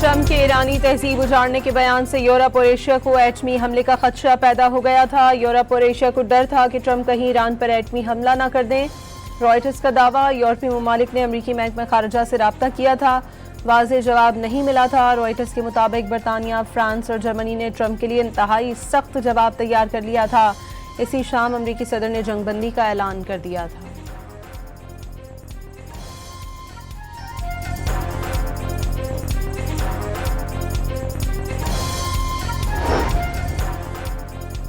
Trump के ईरानी तहजीब उजाड़ने के बयान से यूरोप और एशिया को एटमी हमले का खदशा पैदा हो गया था। यूरोप और एशिया को डर था कि ट्रंप कहीं ईरान पर एटमी हमला न कर दें। रॉयटर्स का दावा, यूरोपीय ममालिक ने अमरीकी महकमा खारजा से राब्ता किया था, वाज़ेह जवाब नहीं मिला था। रॉयटर्स के मुताबिक बरतानिया, फ्रांस और जर्मनी ने ट्रंप के लिए इंतहाई सख्त जवाब तैयार कर लिया था। इसी शाम अमरीकी सदर ने जंगबंदी का ऐलान कर दिया था।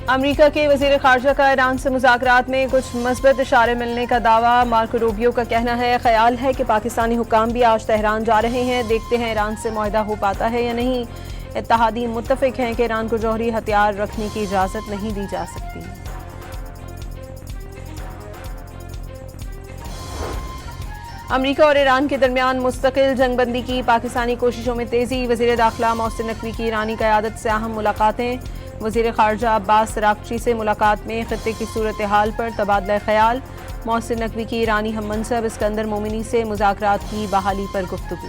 अमरीका के वज़ीर ख़ारजा का ईरान से मुज़ाकरात में कुछ मस्बत इशारे मिलने का दावा। मार्को रूबियो का कहना है, ख्याल है कि पाकिस्तानी हुक्काम भी आज तेहरान जा रहे हैं। देखते हैं ईरान से मुआहदा हो पाता है या नहीं। इत्तेहादी मुत्तफ़िक हैं कि ईरान को जौहरी हथियार रखने की इजाज़त नहीं दी जा सकती। अमरीका और ईरान के दरमियान मुस्तकिल जंगबंदी की पाकिस्तानी कोशिशों में तेज़ी। वज़ीर दाखिला मोहसिन नकवी की ईरानी क़यादत से अहम मुलाकातें। वज़ीर ख़ारजा अब्बास राक्ची से मुलाकात में ख़ित्ते की सूरत हाल पर तबादला ख्याल। मोहसिन नकवी की ईरानी हम मनसब इस्कंदर मोमिनी से मुज़ाकरात की बहाली पर गुफ्तगू।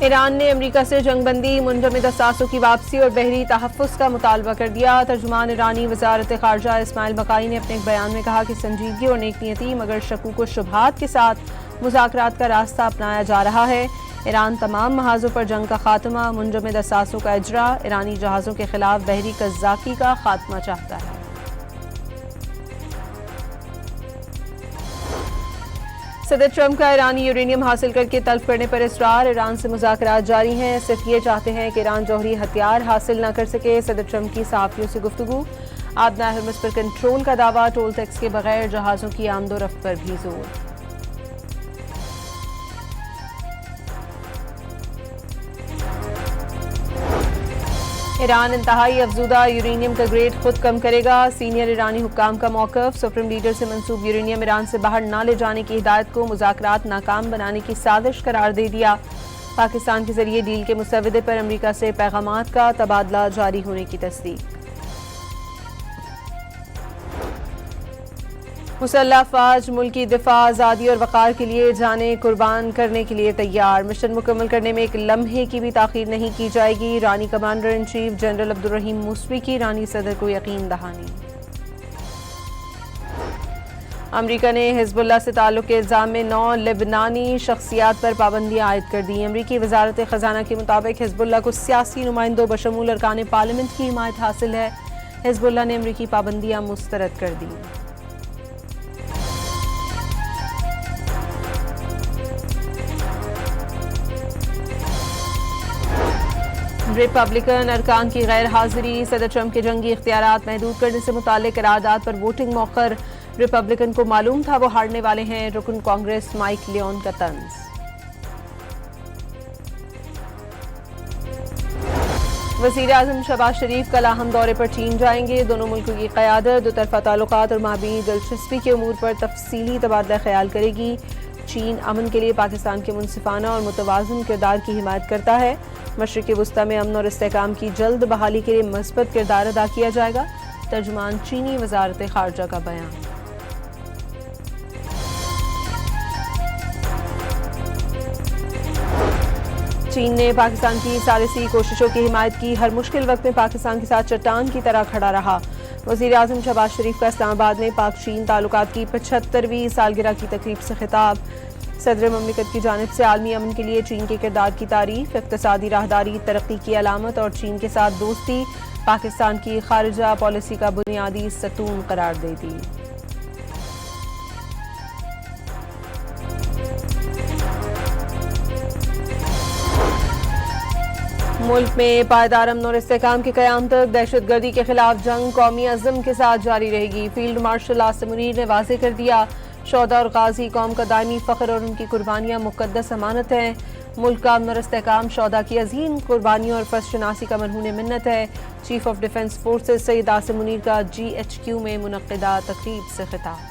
ईरान ने अमरीका से जंगबंदी, मुंजमद असासों की वापसी और बहरी तहफ़्फ़ुज़ का मुतालबा कर दिया। तर्जुमान ईरानी वज़ारत ख़ारजा इस्माइल बकाई ने अपने एक बयान में कहा कि संजीदगी और नेकनियती मगर शकूक व शुबहात के साथ मुज़ाकरात का रास्ता अपनाया जा रहा है। ईरान तमाम महाज़ों पर जंग का खात्मा, मुंजमद असासों का इजरा, ईरानी जहाज़ों के खिलाफ बहरी कज़्ज़ाकी का खात्मा चाहता है। सदर ट्रंप का ईरानी यूरेनियम हासिल करके तल्फ करने पर इसरार। ईरान से मुज़ाकरात जारी हैं, सिर्फ ये चाहते हैं कि ईरान जौहरी हथियार हासिल न कर सके। सदर ट्रंप की सहाफ़ियों से गुफ्तगू। आबना हरमुज़ पर कंट्रोल का दावा, टोल टैक्स के बगैर जहाज़ों की आमदोरफ्त पर भी जोर। ईरान इंतहाई अफजूदा यूरेनियम का ग्रेड खुद कम करेगा। सीनियर ईरानी हुक्काम का मौक़िफ़। सुप्रीम लीडर से मंसूब यूरेनियम ईरान से बाहर न ले जाने की हिदायत को मुज़ाकरात नाकाम बनाने की साजिश करार दे दिया। पाकिस्तान के जरिए डील के मुसव्वदे पर अमरीका से पैगामात का तबादला जारी होने की तस्दीक। मुसल्लह अफ़वाज मुल्की दिफा, आज़ादी और वक़ार के लिए जाने कुर्बान करने के लिए तैयार। मिशन मुकम्मल करने में एक लम्हे की भी ताख़ीर नहीं की जाएगी। ईरानी commander in chief general Abdolrahim Mousavi की ईरानी सदर को यकीन दहानी। अमरीका ने हिज़्बुल्लाह से ताल्लुक़ के इल्ज़ाम में 9 लेबनानी शख्सियात पर पाबंदियाँ आयद कर दी। अमरीकी वज़ारत ख़ज़ाना के मुताबिक हिज़्बुल्लाह को सियासी नुमाइंदों बशमूल अरकान पार्लियामेंट की हिमायत हासिल है। हिज़्बुल्लाह ने अमरीकी पाबंदियाँ मुस्तरद कर दी। रिपब्लिकन अरकान की गैर हाजिरी। सदर ट्रंप के जंगी इख्तियारात महदूद करने से मुताल्लिक करारदाद पर वोटिंग मौखर। रिपब्लिकन को मालूम था वो हारने वाले हैं, रुकन कांग्रेस माइक लियोन का तंज। वज़ीर आज़म शहबाज शरीफ कल अहम दौरे पर चीन जाएंगे। दोनों मुल्कों की क़यादत दोतरफ़ा ताल्लुकात और माबीनी दिलचस्पी के उमूर पर तफसीली तबादला ख्याल करेगी। चीन अमन के लिए पाकिस्तान के मुनसिफाना और मुतवाज़िन किरदार की हिमायत करता है। मशरिक़ी वुस्ता में अमन और इस्तेहकाम की जल्द बहाली के लिए मस्बत किरदार अदा किया जाएगा। तर्जुमान चीनी वज़ारत ख़ारजा का बयान। चीन ने पाकिस्तान की सालिसी कोशिशों की हिमायत की। हर मुश्किल वक्त में पाकिस्तान के साथ चट्टान की तरह खड़ा रहा। वज़ीर आज़म शहबाज शरीफ का इस्लामाबाद में पाक चीन ताल्लुकात की 75वीं सालगिरह की तकरीब से खिताब। सदर ममलिकत की जानिब से आलमी अमन के लिए चीन के किरदार की तारीफ। इक़्तिसादी राहदारी तरक्की की अलामत और चीन के साथ दोस्ती पाकिस्तान की खारिजा पॉलिसी का बुनियादी सतून करार दे दी। मुल्क में पायदार अमन और इस्तेहकाम के क़याम तक दहशतगर्दी के खिलाफ जंग कौमी अज़्म के साथ जारी रहेगी। फील्ड मार्शल आसिम मुनीर ने वाज़ेह कर दिया, शोहदा और गाज़ी कौम का दायमी फ़ख्र और उनकी कुर्बानियाँ मुक़द्दस अमानत हैं। मुल्क का अमन और इस्तेहकाम शोहदा की अज़ीम कुर्बानियों और फ़र्ज़ शनासी का मरहून मिन्नत है। Chief of defence forces Syed Asim Munir का GHQ में मुनक़्क़िदा तक़रीब से खिताब।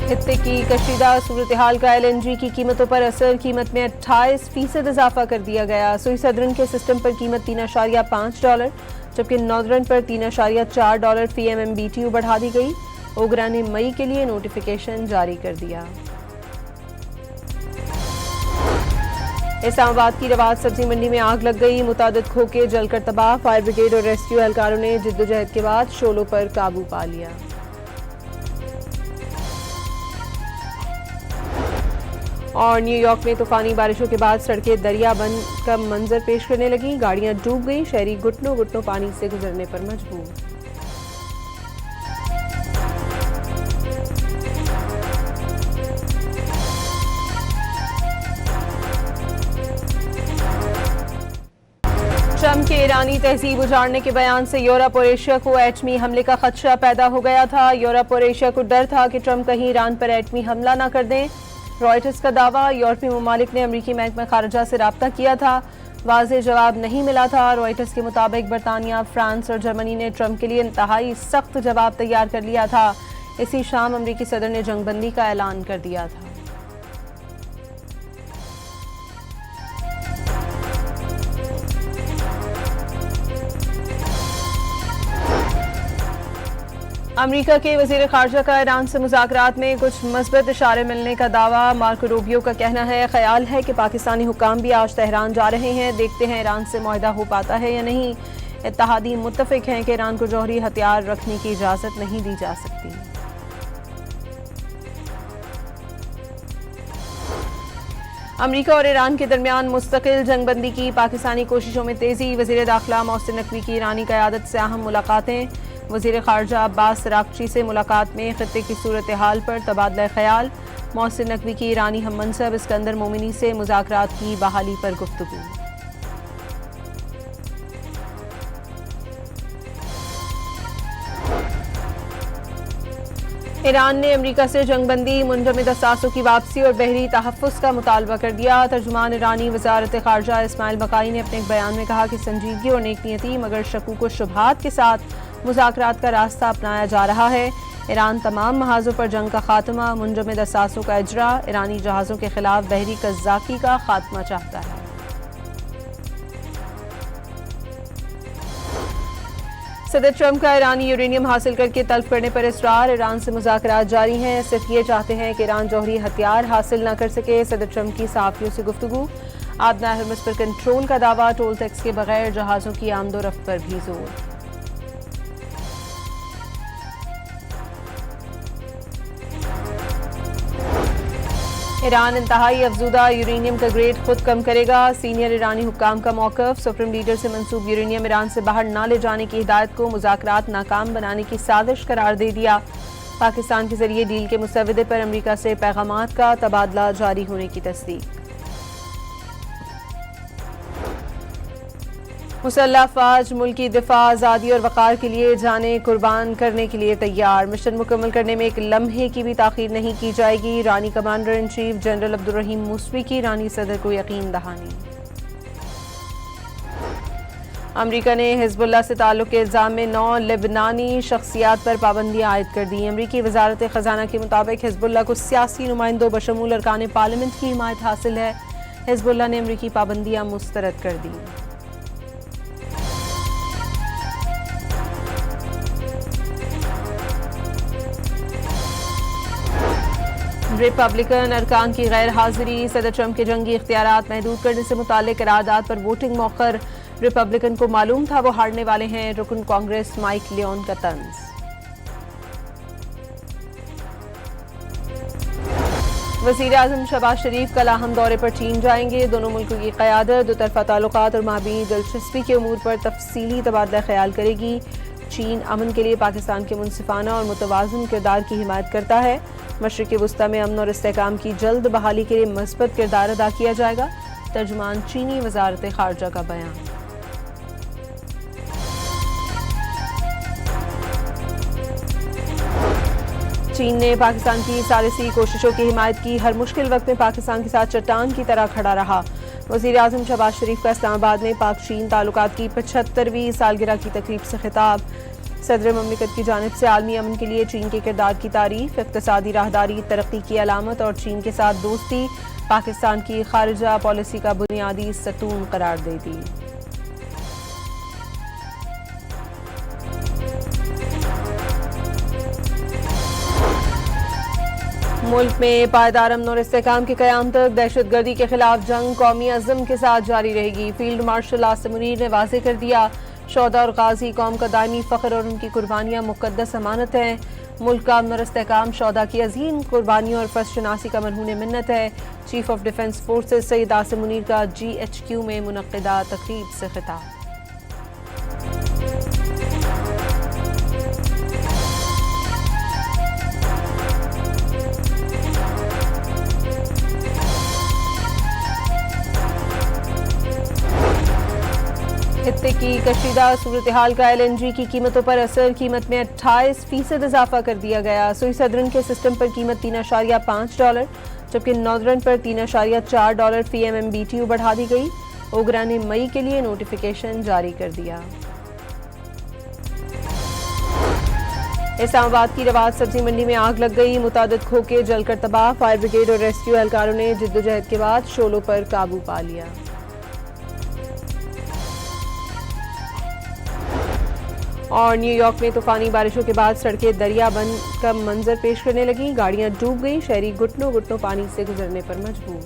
खित्ते की कशीदा सूरत हाल का LNG की कीमतों पर असर, कीमत में 28% इजाफा कर दिया गया। सुई सदरन के सिस्टम पर कीमत $3.5, जबकि नॉर्दर्न पर $3.4 फी MMBTU बढ़ा दी गई। ओगरा ने मई के लिए नोटिफिकेशन जारी कर दिया। इस्लामाबाद की रवात सब्जी मंडी में आग लग गई, मुतादिद खोखे जलकर तबाह। फायर ब्रिगेड और रेस्क्यू एहलकारों ने जिद्दोजहद के बाद शोलों पर काबू पा लिया। और न्यूयॉर्क में तूफानी बारिशों के बाद सड़कें दरिया बन का मंजर पेश करने लगी, गाड़ियां डूब गई, शहरी घुटनों घुटनों पानी से गुजरने पर मजबूर। ट्रंप के ईरानी तहजीब उजाड़ने के बयान से यूरोप और एशिया को एटमी हमले का खदशा पैदा हो गया था। यूरोप और एशिया को डर था कि ट्रंप कहीं ईरान पर एटमी हमला न कर दें। रॉयटर्स का दावा, यूरोपीय ममालिक ने अमरीकी महकमा खारजा से राब्ता किया था, वाज़ेह जवाब नहीं मिला था। रॉयटर्स के मुताबिक बरतानिया, फ्रांस और जर्मनी ने ट्रंप के लिए इंतहाई सख्त जवाब तैयार कर लिया था। इसी शाम अमरीकी सदर ने जंगबंदी का ऐलान कर दिया था। अमरीका के वज़ीर ख़ारजा का ईरान से मुज़ाकरात में कुछ मस्बत इशारे मिलने का दावा। मार्को रूबियो का कहना है, ख्याल है कि पाकिस्तानी हुक्काम भी आज तेहरान जा रहे हैं, देखते हैं ईरान से मुआहदा हो पाता है या नहीं। इत्तेहादी मुत्तफ़िक हैं कि ईरान को जौहरी हथियार रखने की इजाज़त नहीं दी जा सकती। अमरीका और ईरान के दरमियान मुस्तकिल जंगबंदी की पाकिस्तानी कोशिशों में तेज़ी। वज़ीर दाखिला मोहसिन नकवी की ईरानी क़यादत से अहम मुलाकातें। वज़ीर ख़ारजा अब्बास सरागची से मुलाकात में खित्ते की सूरत हाल पर तबादला ख्याल। मोहसिन नकवी की ईरानी हम मनसब इस्कंदर मोमिनी से मुज़ाकरात की बहाली पर गुफ्तगू। ईरान ने अमरीका से जंगबंदी, मुंजमद असासों की वापसी और बहरी तहफ़्फ़ुज़ का मुतालबा कर दिया। तर्जुमान ईरानी वज़ारत ख़ारजा इस्माइल बक़ाई ने अपने एक बयान में कहा कि संजीदगी और नेकनीयती मगर शकूक व शुबहात के साथ मुज़ाकरात का रास्ता अपनाया जा रहा है। ईरान तमाम महाज़ों पर जंग का खात्मा, मुंजमद असासों का इजरा, ईरानी जहाज़ों के खिलाफ बहरी कज़्ज़ाकी का खात्मा चाहता है। सदर ट्रंप का ईरानी यूरेनियम हासिल करके तल्फ करने पर इसरार। ईरान से मुज़ाकरात जारी हैं, सिर्फ ये चाहते हैं कि ईरान जौहरी हथियार हासिल न कर सके। सदर ट्रंप की सहाफ़ियों से गुफ्तगू। आदना हरमुज़ पर कंट्रोल का दावा, टोल टैक्स के बगैर जहाज़ों की आमदोरफ्त पर भी जोर। ईरान इंतहाई अफजुदा यूरेनियम का ग्रेड खुद कम करेगा। सीनियर ईरानी हुक्काम का मौक़िफ़। सुप्रीम लीडर से मंसूब यूरेनियम ईरान से बाहर ना ले जाने की हिदायत को मुज़ाकरात नाकाम बनाने की साजिश करार दे दिया। पाकिस्तान के जरिए डील के मुसव्वदे पर अमरीका से पैगामात का तबादला जारी होने की तस्दीक। मुसल्लह अफ़वाज मुल्की दिफा, आज़ादी और वक़ार के लिए जाने कुर्बान करने के लिए तैयार। मिशन मुकम्मल करने में एक लम्हे की भी ताख़ीर नहीं की जाएगी। रानी commander in chief general Abdolrahim Mousavi की रानी सदर को यकीन दहानी। अमरीका ने हिज़्बुल्लाह से ताल्लुक़ के इल्ज़ाम में 9 लेबनानी शख्सियात पर पाबंदियाँ आयद कर दी। अमरीकी वज़ारत ख़ज़ाना के मुताबिक हिज़्बुल्लाह को सियासी नुमाइंदों बशमूल अरकान पार्लियामेंट की हिमायत हासिल है। हिज़्बुल्लाह ने अमरीकी पाबंदियाँ मुस्तरद कर दी। रिपब्लिकन अरकान की गैर हाजिरी। सदर ट्रंप के जंगी इख्तियारात महदूद करने से मुताल्लिक करारदाद पर वोटिंग मौखर। रिपब्लिकन को मालूम था वो हारने वाले हैं, रुकन कांग्रेस माइक लियोन का तंज। वज़ीर आज़म शहबाज शरीफ कल अहम दौरे पर चीन जाएंगे। दोनों मुल्कों की क़यादत दोतरफ़ा ताल्लुकात और माबीनी दिलचस्पी के उमूर पर तफसीली तबादला ख्याल करेगी। चीन अमन के लिए पाकिस्तान के मुनसिफाना और मुतवाज़िन किरदार की हिमायत करता है। मशरिक़ वुस्ता में अमन और इस्तेहकाम की जल्द बहाली के लिए मस्बत किरदार अदा किया जाएगा। तर्जुमान चीनी वज़ारत ख़ारजा का बयान। चीन ने पाकिस्तान की सालिसी कोशिशों की हिमायत की। हर मुश्किल वक्त में पाकिस्तान के साथ चट्टान की तरह खड़ा रहा। वज़ीर आज़म शहबाज शरीफ का इस्लामाबाद में पाक चीन ताल्लुकात की 75वीं सालगिरह की तकरीब से खिताब। सदर ममलिकत की जानिब से आलमी अमन के लिए चीन के किरदार की तारीफ, इक्तसादी राहदारी तरक्की की अलामत और चीन के साथ दोस्ती पाकिस्तान की खारिजा पॉलिसी का बुनियादी सतून करार दे दी। मुल्क में पायदार अमन और इस्तेहकाम के क़याम तक दहशतगर्दी के खिलाफ जंग कौमी अज़्म के साथ जारी रहेगी। फील्ड मार्शल आसिम मुनीर ने वाज़ेह कर दिया, शोहदा और गाजी कौम का दायमी फ़ख्र और उनकी कुर्बानियाँ मुक़द्दस अमानत हैं। मुल्क का अमन और इस्तेहकाम शोहदा की अज़ीम कुर्बानियों और फ़र्ज़ शनासी का मरहून मिन्नत है। Chief of defence forces Syed Asim Munir का GHQ में मुनक़्क़दा तक़रीब से खिताब। खित्ते की कशीदा सूरत हाल का LNG की कीमतों पर असर, कीमत में 28% इजाफा कर दिया गया। सुई सदरन के सिस्टम पर कीमत $3.5 जबकि नॉर्दर्न पर $3.4 फी MMBTU बढ़ा दी गई। ओगरा ने मई के लिए नोटिफिकेशन जारी कर दिया। इस्लामाबाद की रवाज सब्जी मंडी में आग लग गई, मुतादिद खोखे जलकर तबाह। फायर ब्रिगेड और रेस्क्यू एहलकारों ने जिद्दोजहद के बाद शोलों पर काबू पा लिया। और न्यूयॉर्क में तूफानी बारिशों के बाद सड़कें दरिया बन का मंजर पेश करने लगी, गाड़ियां डूब गई, शहरी घुटनों घुटनों पानी से गुजरने पर मजबूर।